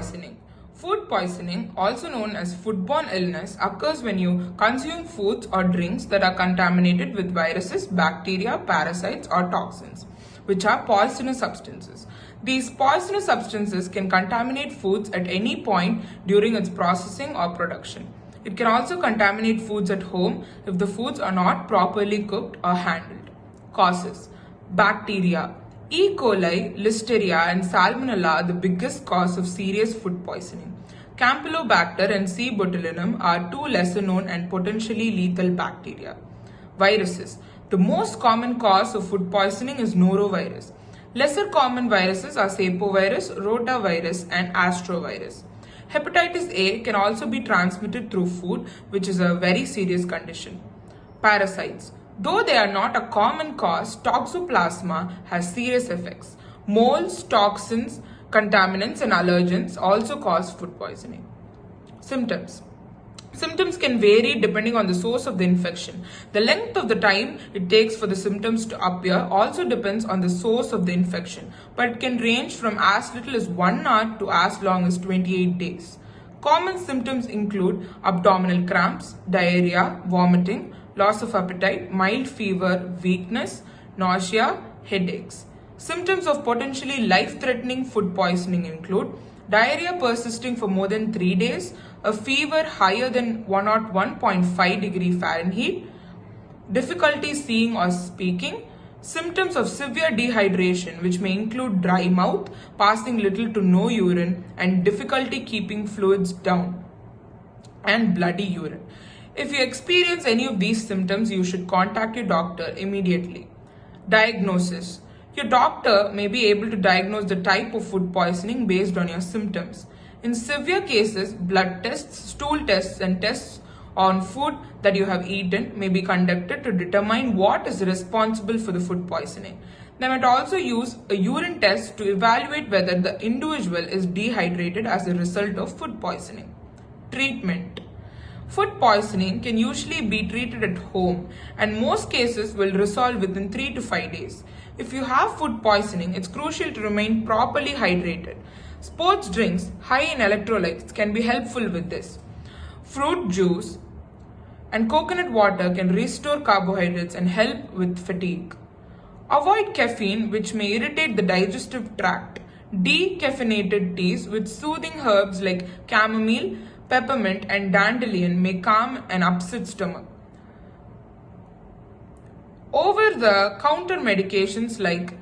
poisoning. Food poisoning, also known as foodborne illness, occurs when you consume foods or drinks that are contaminated with viruses, bacteria, parasites, or toxins, which are poisonous substances. These poisonous substances can contaminate foods at any point during its processing or production. It can also contaminate foods at home if the foods are not properly cooked or handled. Causes: bacteria. E. coli, Listeria, and Salmonella are the biggest cause of serious food poisoning. Campylobacter and C. botulinum are two lesser known and potentially lethal bacteria. Viruses. The most common cause of food poisoning is norovirus. Lesser common viruses are sapovirus, rotavirus, and astrovirus. Hepatitis A can also be transmitted through food, which is a very serious condition. Parasites. Though they are not a common cause, toxoplasma has serious effects. Molds, toxins, contaminants, and allergens also cause food poisoning. Symptoms. Symptoms can vary depending on the source of the infection. The length of the time it takes for the symptoms to appear also depends on the source of the infection, but it can range from as little as 1 hour to as long as 28 days. Common symptoms include abdominal cramps, diarrhea, vomiting, loss of appetite, mild fever, weakness, nausea, headaches. Symptoms of potentially life-threatening food poisoning include diarrhea persisting for more than 3 days, a fever higher than 101.5 degree Fahrenheit, difficulty seeing or speaking, symptoms of severe dehydration, which may include dry mouth, passing little to no urine, and difficulty keeping fluids down, and bloody urine. If you experience any of these symptoms, you should contact your doctor immediately. Diagnosis. Your doctor may be able to diagnose the type of food poisoning based on your symptoms. In severe cases, blood tests, stool tests, and tests on food that you have eaten may be conducted to determine what is responsible for the food poisoning. They might also use a urine test to evaluate whether the individual is dehydrated as a result of food poisoning. Treatment. Food poisoning can usually be treated at home, and most cases will resolve within 3 to 5 days. If you have food poisoning, it's crucial to remain properly hydrated. Sports drinks high in electrolytes can be helpful with this. Fruit juice and coconut water can restore carbohydrates and help with fatigue. Avoid caffeine, which may irritate the digestive tract. Decaffeinated teas with soothing herbs like chamomile, peppermint, and dandelion may calm an upset stomach. Over-the-counter medications like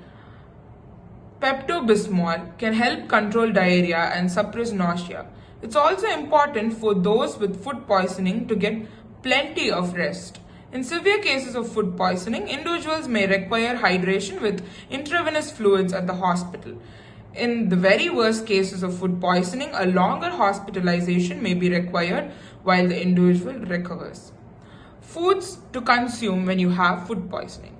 Pepto-Bismol can help control diarrhea and suppress nausea. It's also important for those with food poisoning to get plenty of rest. In severe cases of food poisoning, individuals may require hydration with intravenous fluids at the hospital. In the very worst cases of food poisoning, a longer hospitalization may be required while the individual recovers. Foods to consume when you have food poisoning: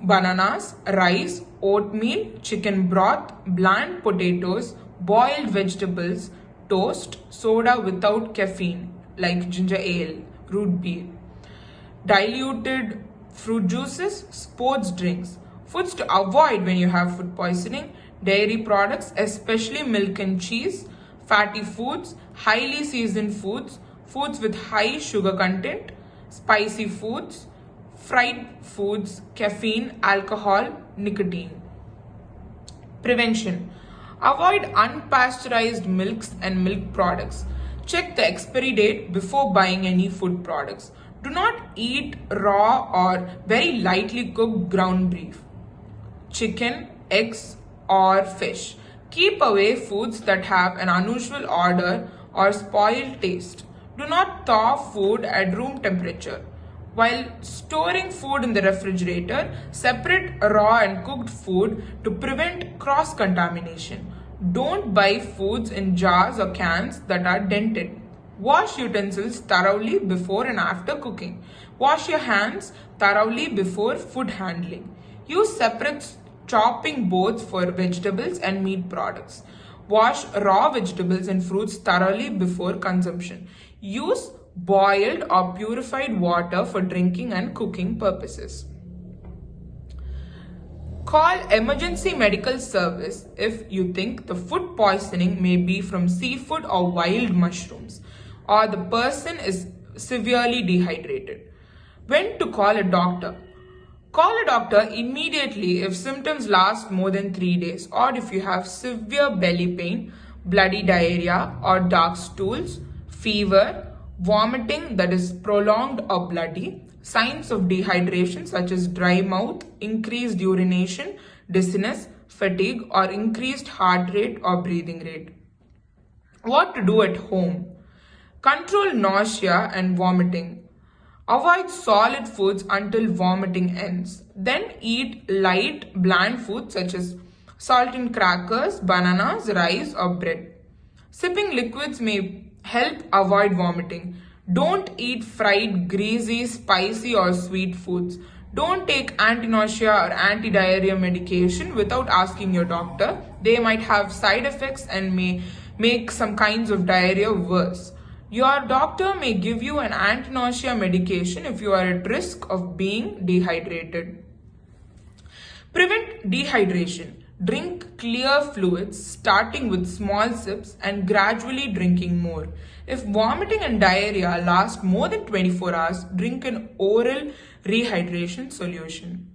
bananas, rice, oatmeal, chicken broth, bland potatoes, boiled vegetables, toast, soda without caffeine like ginger ale, root beer, diluted fruit juices, sports drinks. Foods to avoid when you have food poisoning: dairy products, especially milk and cheese, fatty foods, highly seasoned foods, foods with high sugar content, spicy foods, fried foods, caffeine, alcohol, nicotine. Prevention. Avoid unpasteurized milks and milk products. Check the expiry date before buying any food products. Do not eat raw or very lightly cooked ground beef, chicken, eggs, or fish. Keep away foods that have an unusual odor or spoiled taste. Do not thaw food at room temperature. While storing food in the refrigerator, separate raw and cooked food to prevent cross-contamination. Don't buy foods in jars or cans that are dented. Wash utensils thoroughly before and after cooking. Wash your hands thoroughly before food handling. Use separate chopping boards for vegetables and meat products. Wash raw vegetables and fruits thoroughly before consumption. Use boiled or purified water for drinking and cooking purposes. Call emergency medical service if you think the food poisoning may be from seafood or wild mushrooms, or the person is severely dehydrated. When to call a doctor? Call a doctor immediately if symptoms last more than 3 days, or if you have severe belly pain, bloody diarrhea or dark stools, fever, vomiting that is prolonged or bloody, signs of dehydration such as dry mouth, increased urination, dizziness, fatigue, or increased heart rate or breathing rate. What to do at home? Control nausea and vomiting. Avoid solid foods until vomiting ends. Then eat light, bland foods such as salt and crackers, bananas, rice, or bread. Sipping liquids may help avoid vomiting. Don't eat fried, greasy, spicy, or sweet foods. Don't take anti-nausea or anti-diarrhea medication without asking your doctor. They might have side effects and may make some kinds of diarrhea worse. Your doctor may give you an anti-nausea medication if you are at risk of being dehydrated. Prevent dehydration. Drink clear fluids, starting with small sips and gradually drinking more. If vomiting and diarrhea last more than 24 hours, drink an oral rehydration solution.